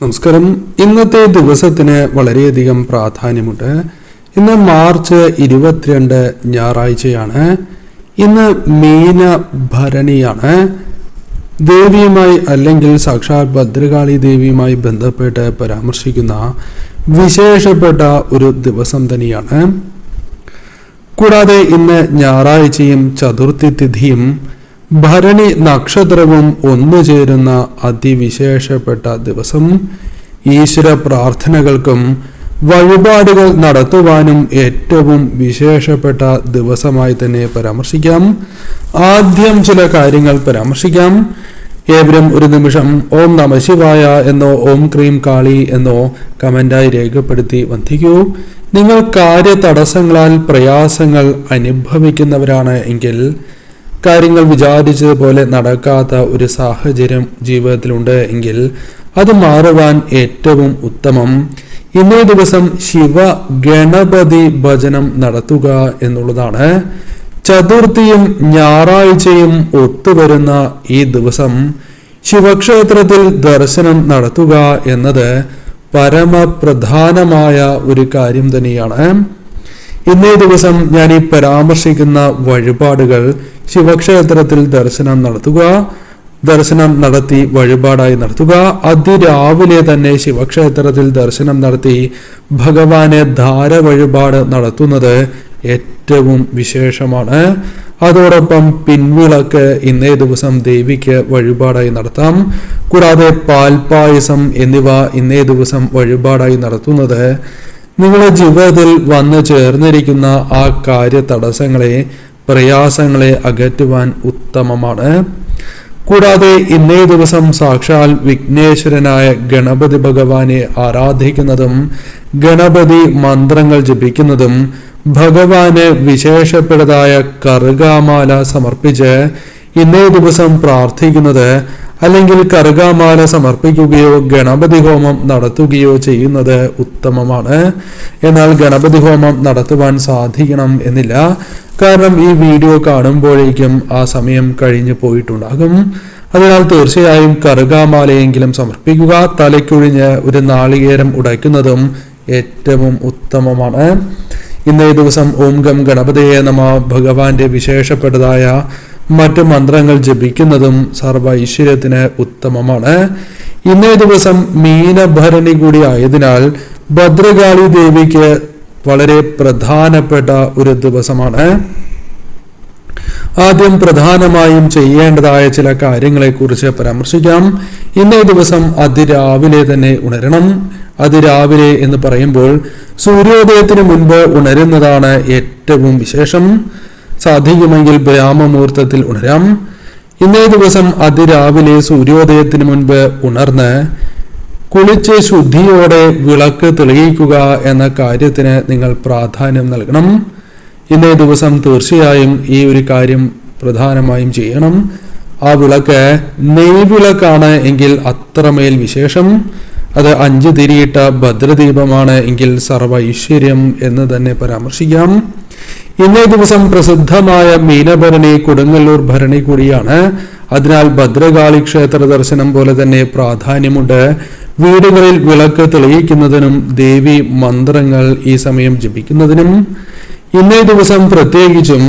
നമസ്കാരം. ഇന്നത്തെ ദിവസത്തിന് വളരെയധികം പ്രാധാന്യമുണ്ട്. ഇന്ന് മാർച്ച് 22 ഞായറാഴ്ചയാണ്. ഇന്ന് മീനഭരണിയാണ്. ദേവിയുമായി അല്ലെങ്കിൽ സാക്ഷാൽ ഭദ്രകാളി ദേവിയുമായി ബന്ധപ്പെട്ട് പരാമർശിക്കുന്ന വിശേഷപ്പെട്ട ഒരു ദിവസം തന്നെയാണ്. കൂടാതെ ഇന്ന് ഞായറാഴ്ചയും ചതുർത്ഥി തിഥിയും ഭരണി നക്ഷത്രവും ഒന്നുചേരുന്ന അതിവിശേഷപ്പെട്ട ദിവസം. ഈശ്വര പ്രാർത്ഥനകൾക്കും വഴിപാടുകൾ നടത്തുവാനും ഏറ്റവും വിശേഷപ്പെട്ട ദിവസമായി തന്നെ പരാമർശിക്കാം. ആദ്യം ചില കാര്യങ്ങൾ പരാമർശിക്കാം. ഏവരും ഒരു നിമിഷം ഓം നമ ശിവായ എന്നോ ഓം ക്രീം കാളി എന്നോ കമന്റായി രേഖപ്പെടുത്തി വന്ദിക്കൂ. നിങ്ങൾ കാര്യ തടസ്സങ്ങളാൽ പ്രയാസങ്ങൾ അനുഭവിക്കുന്നവരാണ് എങ്കിൽ, കാര്യങ്ങൾ വിചാരിച്ചതുപോലെ നടക്കാത്ത ഒരു സാഹചര്യം ജീവിതത്തിലുണ്ട് എങ്കിൽ അത് മാറുവാൻ ഏറ്റവും ഉത്തമം ഇന്നേ ദിവസം ശിവ ഗണപതി ഭജനം നടത്തുക എന്നുള്ളതാണ്. ചതുർത്ഥിയും ഞായറാഴ്ചയും ഒത്തുവരുന്ന ഈ ദിവസം ശിവക്ഷേത്രത്തിൽ ദർശനം നടത്തുക എന്നത് പരമപ്രധാനമായ ഒരു കാര്യം തന്നെയാണ്. ഇന്നേ ദിവസം ഞാൻ ഈ പരാമർശിക്കുന്ന വഴിപാടുകൾ ശിവക്ഷേത്രത്തിൽ ദർശനം നടത്തി വഴിപാടായി നടത്തുക. അതിരാവിലെ തന്നെ ശിവക്ഷേത്രത്തിൽ ദർശനം നടത്തി ഭഗവാനെ ധാര വഴിപാട് നടത്തുന്നത് ഏറ്റവും വിശേഷമാണ്. അതോടൊപ്പം പിൻവിളക്ക് ഇന്നേ ദിവസം ദേവിക്ക് വഴിപാടായി നടത്താം. കൂടാതെ പാൽപായസം എന്നിവ ഇന്നേ ദിവസം വഴിപാടായി നടത്തുന്നത് നിങ്ങളുടെ ജീവിതത്തിൽ വന്നു ചേർന്നിരിക്കുന്ന ആ കാര്യ തടസ്സങ്ങളെ, പ്രയാസങ്ങളെ അകറ്റുവാൻ ഉത്തമമാണ്. കൂടാതെ ഇന്നേ ദിവസം സാക്ഷാൽ വിഘ്നേശ്വരനായ ഗണപതി ഭഗവാനെ ആരാധിക്കുന്നതും ഗണപതി മന്ത്രങ്ങൾ ജപിക്കുന്നതും ഭഗവാന് വിശേഷപ്പെട്ടതായ കറുകാമാല സമർപ്പിച്ച് ഇന്നേ ദിവസം പ്രാർത്ഥിക്കുന്നത് അല്ലെങ്കിൽ കറുകാമാല സമർപ്പിക്കുകയോ ഗണപതി ഹോമം നടത്തുകയോ ചെയ്യുന്നത് ഉത്തമമാണ്. എന്നാൽ ഗണപതി ഹോമം നടത്തുവാൻ സാധിക്കണം എന്നില്ല. കാരണം ഈ വീഡിയോ കാണുമ്പോഴേക്കും ആ സമയം കഴിഞ്ഞു പോയിട്ടുണ്ടാകും. അതിനാൽ തീർച്ചയായും കറുകാമാലയെങ്കിലും സമർപ്പിക്കുക. തലയ്ക്കൊഴിഞ്ഞ് ഒരു നാളികേരം ഉടയ്ക്കുന്നതും ഏറ്റവും ഉത്തമമാണ്. ഇന്നേ ദിവസം ഓം ഗം ഗണപതയെ നമ ഭഗവാന്റെ വിശേഷപ്പെട്ടതായ മറ്റു മന്ത്രങ്ങൾ ജപിക്കുന്നതും സർവ ഐശ്വര്യത്തിന് ഉത്തമമാണ്. ഇന്നേ ദിവസം മീനഭരണി കൂടി ആയതിനാൽ ഭദ്രകാളി ദേവിക്ക് വളരെ പ്രധാനപ്പെട്ട ഒരു ദിവസമാണ്. ആദ്യം പ്രധാനമായും ചെയ്യേണ്ടതായ ചില കാര്യങ്ങളെ കുറിച്ച് പരാമർശിക്കാം. ഇന്നേ ദിവസം അതിരാവിലെ തന്നെ ഉണരണം. അതിരാവിലെ എന്ന് പറയുമ്പോൾ സൂര്യോദയത്തിന് മുൻപ് ഉണരുന്നതാണ് ഏറ്റവും വിശേഷം. സാധിക്കുമെങ്കിൽ ബ്രാഹ്മമുഹൂർത്തത്തിൽ ഉണരാം. ഇന്നേ ദിവസം അതിരാവിലെ സൂര്യോദയത്തിന് മുൻപ് ഉണർന്ന് കുളിച്ച് ശുദ്ധിയോടെ വിളക്ക് തെളിയിക്കുക എന്ന കാര്യത്തിന് നിങ്ങൾ പ്രാധാന്യം നൽകണം. ഇന്നേ ദിവസം തീർച്ചയായും ഈ ഒരു കാര്യം പ്രധാനമായും ചെയ്യണം. ആ വിളക്ക് നെയ്വിളക്കാണ് എങ്കിൽ അത്രമേൽ വിശേഷം. അത് 5 തിരിയിട്ട ഭദ്രദീപമാണ് എങ്കിൽ സർവ ഐശ്വര്യം എന്ന് തന്നെ പരാമർശിക്കാം. ഇന്നേ ദിവസം പ്രസിദ്ധമായ മീനഭരണി കൊടുങ്ങല്ലൂർ ഭരണി കൂടിയാണ്. അതിനാൽ ഭദ്രകാളി ക്ഷേത്ര ദർശനം പോലെ തന്നെ പ്രാധാന്യമുണ്ട്. വീടുകളിൽ വിളക്ക് തെളിയിക്കുന്നതിനും ദേവി മന്ത്രങ്ങൾ ഈ സമയം ജപിക്കുന്നതിനും. ഇന്നേ ദിവസം പ്രത്യേകിച്ചും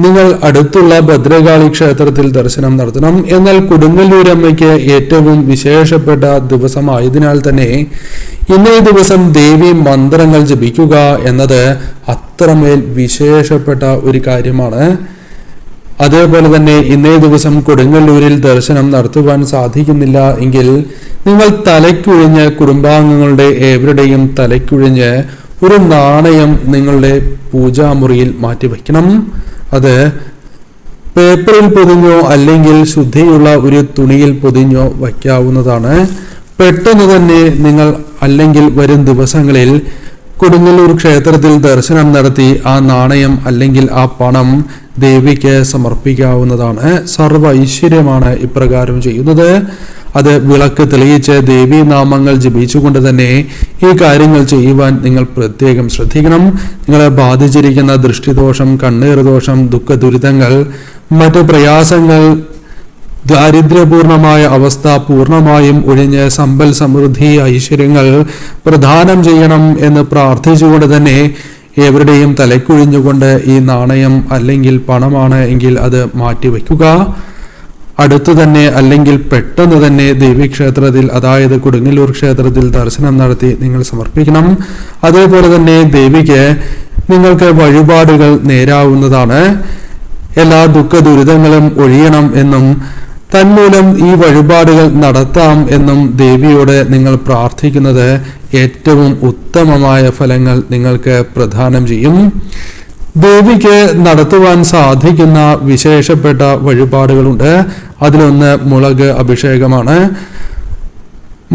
നിങ്ങൾ അടുത്തുള്ള ഭദ്രകാളി ക്ഷേത്രത്തിൽ ദർശനം നടത്തണം. എന്നാൽ കൊടുങ്ങല്ലൂരമ്മയ്ക്ക് ഏറ്റവും വിശേഷപ്പെട്ട ദിവസമായതിനാൽ തന്നെ ഇന്നേ ദിവസം ദേവി മന്ത്രങ്ങൾ ജപിക്കുക എന്നത് അത്രമേൽ വിശേഷപ്പെട്ട ഒരു കാര്യമാണ്. അതേപോലെ തന്നെ ഇന്നേ ദിവസം കൊടുങ്ങല്ലൂരിൽ ദർശനം നടത്തുവാൻ സാധിക്കുന്നില്ല എങ്കിൽ നിങ്ങൾ തലയ്ക്കുഴിഞ്ഞ്, കുടുംബാംഗങ്ങളുടെ ഏവരുടെയും തലയ്ക്കുഴിഞ്ഞ് ഒരു നാണയം നിങ്ങളുടെ പൂജാമുറിയിൽ മാറ്റിവെക്കണം. അത് പേപ്പറിൽ പൊതിഞ്ഞോ അല്ലെങ്കിൽ ശുദ്ധിയുള്ള ഒരു തുണിയിൽ പൊതിഞ്ഞോ വയ്ക്കാവുന്നതാണ്. പെട്ടെന്ന് തന്നെ നിങ്ങൾ അല്ലെങ്കിൽ വരും ദിവസങ്ങളിൽ കൊടുങ്ങല്ലൂർ ക്ഷേത്രത്തിൽ ദർശനം നടത്തി ആ നാണയം അല്ലെങ്കിൽ ആ പണം ദേവിക്ക് സമർപ്പിക്കാവുന്നതാണ്. സർവ ഐശ്വര്യമാണ് ഇപ്രകാരം ചെയ്യുന്നത്. അത് വിളക്ക് തെളിയിച്ച് ദേവീ നാമങ്ങൾ ജപിച്ചുകൊണ്ട് തന്നെ ഈ കാര്യങ്ങൾ ചെയ്യുവാൻ നിങ്ങൾ പ്രത്യേകം ശ്രദ്ധിക്കണം. നിങ്ങളെ ബാധിച്ചിരിക്കുന്ന ദൃഷ്ടിദോഷം, കണ്ണീർ ദോഷം, ദുഃഖ ദുരിതങ്ങൾ, മറ്റു പ്രയാസങ്ങൾ ദാരിദ്ര്യപൂർണമായ അവസ്ഥ പൂർണ്ണമായും ഒഴിഞ്ഞ് സമ്പൽ സമൃദ്ധി ഐശ്വര്യങ്ങൾ പ്രദാനം ചെയ്യണം എന്ന് പ്രാർത്ഥിച്ചുകൊണ്ട് തന്നെ എവരുടെയും തലക്കുഴിഞ്ഞുകൊണ്ട് ഈ നാണയം അല്ലെങ്കിൽ പണമാണ് എങ്കിൽ അത് മാറ്റിവെക്കുക. അടുത്തു തന്നെ അല്ലെങ്കിൽ പെട്ടെന്ന് തന്നെ ദേവീക്ഷേത്രത്തിൽ, അതായത് കൊടുങ്ങല്ലൂർ ക്ഷേത്രത്തിൽ ദർശനം നടത്തി നിങ്ങൾ സമർപ്പിക്കണം. അതേപോലെ തന്നെ ദേവിക്ക് നിങ്ങൾക്ക് വഴിപാടുകൾ നേരാവുന്നതാണ്. എല്ലാ ദുഃഖ ദുരിതങ്ങളും ഒഴിയണം എന്നും തന്മൂലം ഈ വഴിപാടുകൾ നടത്താം എന്നും ദേവിയോട് നിങ്ങൾ പ്രാർത്ഥിക്കുന്നത് ഏറ്റവും ഉത്തമമായ ഫലങ്ങൾ നിങ്ങൾക്ക് പ്രദാനം ചെയ്യും. ദേവിക്ക് നടത്തുവാൻ സാധിക്കുന്ന വിശേഷപ്പെട്ട വഴിപാടുകളുണ്ട്. അതിലൊന്ന് മുളക് അഭിഷേകമാണ്.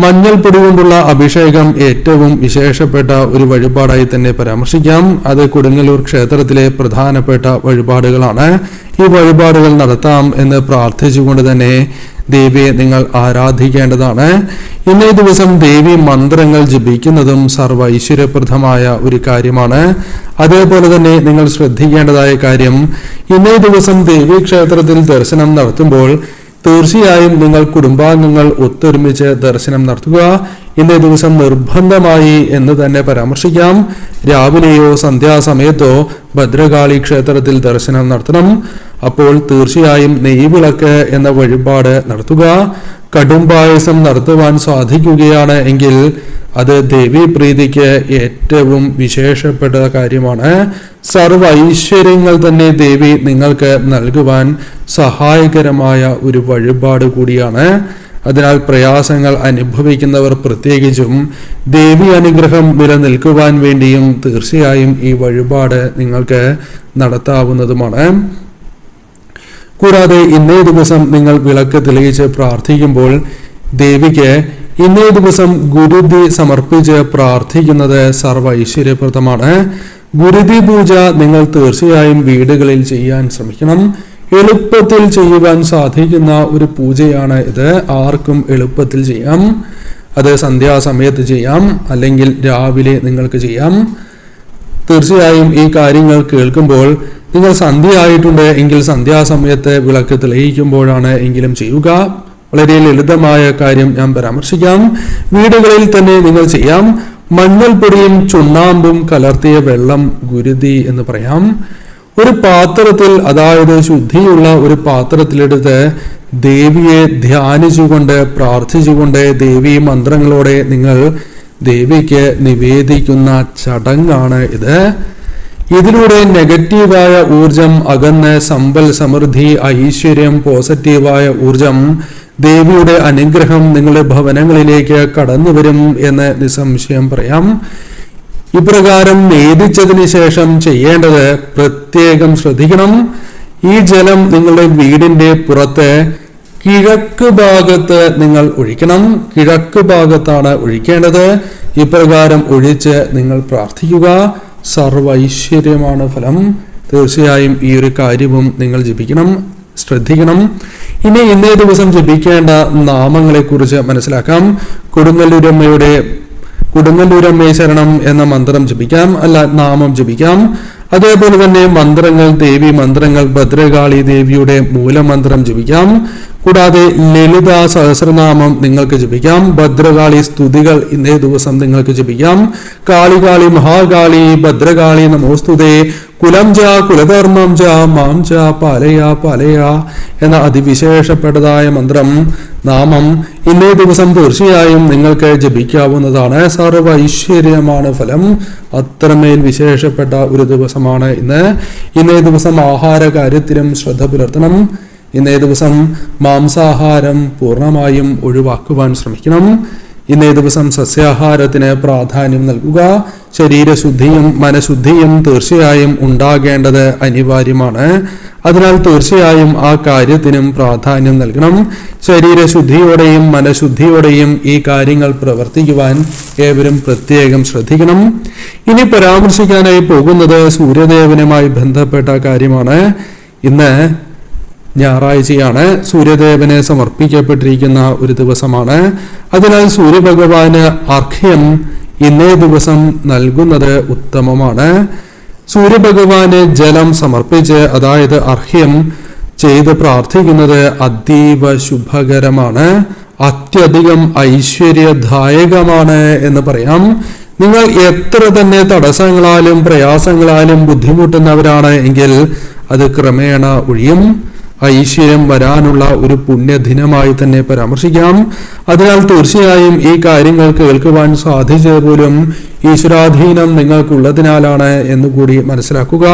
മഞ്ഞൾപ്പൊടി കൊണ്ടുള്ള അഭിഷേകം ഏറ്റവും വിശേഷപ്പെട്ട ഒരു വഴിപാടായി തന്നെ പരാമർശിക്കാം. അത് കൊടുങ്ങല്ലൂർ ക്ഷേത്രത്തിലെ പ്രധാനപ്പെട്ട വഴിപാടുകളാണ്. ഈ വഴിപാടുകൾ നടത്താം എന്ന് പ്രാർത്ഥിച്ചുകൊണ്ട് തന്നെ ദേവിയെ നിങ്ങൾ ആരാധിക്കേണ്ടതാണ്. ഇന്നേ ദിവസം ദേവി മന്ത്രങ്ങൾ ജപിക്കുന്നതും സർവ്വ ഐശ്വര്യപ്രദമായ ഒരു കാര്യമാണ്. അതേപോലെ തന്നെ നിങ്ങൾ ശ്രദ്ധിക്കേണ്ടതായ കാര്യം, ഇന്നേ ദിവസം ദേവീ ക്ഷേത്രത്തിൽ ദർശനം നടത്തുമ്പോൾ തീർച്ചയായും നിങ്ങൾ കുടുംബാംഗങ്ങൾ ഒത്തൊരുമിച്ച് ദർശനം നടത്തുക. ഇന്നേ ദിവസം നിർബന്ധമായി എന്ന് തന്നെ പരാമർശിക്കാം. രാവിലെയോ സന്ധ്യാസമയത്തോ ഭദ്രകാളി ക്ഷേത്രത്തിൽ ദർശനം നടത്തണം. അപ്പോൾ തീർച്ചയായും നെയ്വിളക്ക് എന്ന വഴിപാട് നടത്തുക. കടുംപായസം നടത്തുവാൻ സാധിക്കുകയാണ് എങ്കിൽ അത് ദേവീപ്രീതിക്ക് ഏറ്റവും വിശേഷപ്പെട്ട കാര്യമാണ്. സർവ്വ ഐശ്വര്യങ്ങൾ തന്നെ ദേവി നിങ്ങൾക്ക് നൽകുവാൻ സഹായകരമായ ഒരു വഴിപാട് കൂടിയാണ്. അതിനാൽ പ്രയാസങ്ങൾ അനുഭവിക്കുന്നവർ പ്രത്യേകിച്ചും ദേവി അനുഗ്രഹം നിലനിൽക്കുവാൻ വേണ്ടിയും തീർച്ചയായും ഈ വഴിപാട് നിങ്ങൾക്ക് നടത്താവുന്നതുമാണ്. കൂടാതെ ഇന്നേ ദിവസം നിങ്ങൾ വിളക്ക് തെളിയിച്ച് പ്രാർത്ഥിക്കുമ്പോൾ ദേവിക്ക് ഇന്നേ ദിവസം ഗുരുതി സമർപ്പിച്ച് പ്രാർത്ഥിക്കുന്നത് സർവ്വ ഐശ്വര്യപ്രദമാണ്. ഗുരുതി പൂജ നിങ്ങൾ തീർച്ചയായും വീടുകളിൽ ചെയ്യാൻ ശ്രമിക്കണം. എളുപ്പത്തിൽ ചെയ്യുവാൻ സാധിക്കുന്ന ഒരു പൂജയാണ് ഇത്. ആർക്കും എളുപ്പത്തിൽ ചെയ്യാം. അത് സന്ധ്യാസമയത്ത് ചെയ്യാം, അല്ലെങ്കിൽ രാവിലെ നിങ്ങൾക്ക് ചെയ്യാം. തീർച്ചയായും ഈ കാര്യങ്ങൾ കേൾക്കുമ്പോൾ നിങ്ങൾ സന്ധ്യ ആയിട്ടുണ്ട് എങ്കിൽ സന്ധ്യാസമയത്ത് വിളക്ക് തെളിയിക്കുമ്പോഴാണ് എങ്കിലും ചെയ്യുക. വളരെ ലളിതമായ കാര്യം ഞാൻ പരാമർശിക്കാം. വീടുകളിൽ തന്നെ നിങ്ങൾ ചെയ്യാം. മഞ്ഞൾപ്പൊടിയും ചുണ്ണാമ്പും കലർത്തിയ വെള്ളം ഗുരുതി എന്ന് പറയാം. ഒരു പാത്രത്തിൽ, അതായത് ശുദ്ധിയുള്ള ഒരു പാത്രത്തിലെടുത്ത് ദേവിയെ ധ്യാനിച്ചുകൊണ്ട് പ്രാർത്ഥിച്ചുകൊണ്ട് ദേവീ മന്ത്രങ്ങളോടെ നിങ്ങൾ ദേവിക്ക് നിവേദിക്കുന്ന ചടങ്ങാണ് ഇത്. ഇതിലൂടെ നെഗറ്റീവായ ഊർജം അകന്ന് സമ്പൽ സമൃദ്ധി ഐശ്വര്യം പോസിറ്റീവായ ഊർജം ദേവിയുടെ അനുഗ്രഹം നിങ്ങളുടെ ഭവനങ്ങളിലേക്ക് കടന്നു വരും എന്ന് നിസ്സംശയം പറയാം. ഇപ്രകാരം നേദിച്ചതിന് ശേഷം ചെയ്യേണ്ടത് പ്രത്യേകം ശ്രദ്ധിക്കണം. ഈ ജലം നിങ്ങളുടെ വീടിന്റെ പുറത്ത് കിഴക്ക് ഭാഗത്ത് നിങ്ങൾ ഒഴിക്കണം. കിഴക്ക് ഭാഗത്താണ് ഒഴിക്കേണ്ടത്. ഇപ്രകാരം ഒഴിച്ച് നിങ്ങൾ പ്രാർത്ഥിക്കുക. സർവ്വ ഐശ്വര്യമാണ് ഫലം. തീർച്ചയായും ഈ ഒരു കാര്യവും നിങ്ങൾ ജപിക്കണം, ശ്രദ്ധിക്കണം. ഇനി ഇന്നേ ദിവസം ജപിക്കേണ്ട നാമങ്ങളെ കുറിച്ച് മനസ്സിലാക്കാം. കൊടുങ്ങല്ലൂരമ്മേ ശരണം എന്ന മന്ത്രം ജപിക്കാം, അല്ല നാമം ജപിക്കാം. അതേപോലെ തന്നെ മന്ത്രങ്ങൾ, ദേവി മന്ത്രങ്ങൾ, ഭദ്രകാളി ദേവിയുടെ മൂലമന്ത്രം ജപിക്കാം. കൂടാതെ ലളിത സഹസ്രനാമം നിങ്ങൾക്ക് ജപിക്കാം. ഭദ്രകാളി സ്തുതികൾ ഇന്നേ ദിവസം നിങ്ങൾക്ക് ജപിക്കാം. കാളികാളി മഹാകാളി ഭദ്രകാളി നമോസ്തുതേ കുലം ജ കുലധർമ്മം ജ മാം ജ പാലയ പാലയ എന്ന അതിവിശേഷപ്പെട്ടതായ മന്ത്രം, നാമം ഇന്നേ ദിവസം തീർച്ചയായും നിങ്ങൾക്ക് ജപിക്കാവുന്നതാണ്. സർവ്വ ഐശ്വര്യമാണ് ഫലം. അത്രമേൽ വിശേഷപ്പെട്ട ഒരു ദിവസമാണ് ഇന്ന്. ഇന്നേ ദിവസം ആഹാര കാര്യത്തിലും ശ്രദ്ധ പുലർത്തണം. ഇന്നേ ദിവസം മാംസാഹാരം പൂർണ്ണമായും ഒഴിവാക്കുവാൻ ശ്രമിക്കണം. ഇന്നേ ദിവസം സസ്യാഹാരത്തിന് പ്രാധാന്യം നൽകുക. ശരീരശുദ്ധിയും മനഃശുദ്ധിയും തീർച്ചയായും ഉണ്ടാകേണ്ടത് അനിവാര്യമാണ്. അതിനാൽ തീർച്ചയായും ആ കാര്യത്തിനും പ്രാധാന്യം നൽകണം. ശരീരശുദ്ധിയോടെയും മനഃശുദ്ധിയോടെയും ഈ കാര്യങ്ങൾ പ്രവർത്തിക്കുവാൻ ഏവരും പ്രത്യേകം ശ്രദ്ധിക്കണം. ഇനി പരാമർശിക്കാനായി പോകുന്നത് സൂര്യദേവനുമായി ബന്ധപ്പെട്ട കാര്യമാണ്. ഇന്ന് ഞായറാഴ്ചയാണ്. സൂര്യദേവന് സമർപ്പിക്കപ്പെട്ടിരിക്കുന്ന ഒരു ദിവസമാണ്. അതിനാൽ സൂര്യഭഗവാന് അർഘ്യം ഇന്നേ ദിവസം നൽകുന്നത് ഉത്തമമാണ്. സൂര്യഭഗവാന് ജലം സമർപ്പിച്ച്, അതായത് അർഘ്യം ചെയ്ത് പ്രാർത്ഥിക്കുന്നത് അതീവ ശുഭകരമാണ്, അത്യധികം ഐശ്വര്യദായകമാണ് എന്ന് പറയാം. നിങ്ങൾ എത്ര തന്നെ തടസ്സങ്ങളാലും പ്രയാസങ്ങളാലും ബുദ്ധിമുട്ടുന്നവരാണ് എങ്കിൽ അത് ക്രമേണ ഒഴിയും. ഐശ്വര്യം വരാനുള്ള ഒരു പുണ്യദിനമായി തന്നെ പരാമർശിക്കാം. അതിനാൽ തീർച്ചയായും ഈ കാര്യങ്ങൾ കേൾക്കുവാൻ സാധിച്ചത് പോലും ഈശ്വരാധീനം നിങ്ങൾക്കുള്ളതിനാലാണ് എന്നുകൂടി മനസ്സിലാക്കുക.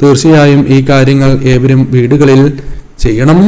തീർച്ചയായും ഈ കാര്യങ്ങൾ ഏവരും വീടുകളിൽ ചെയ്യണം.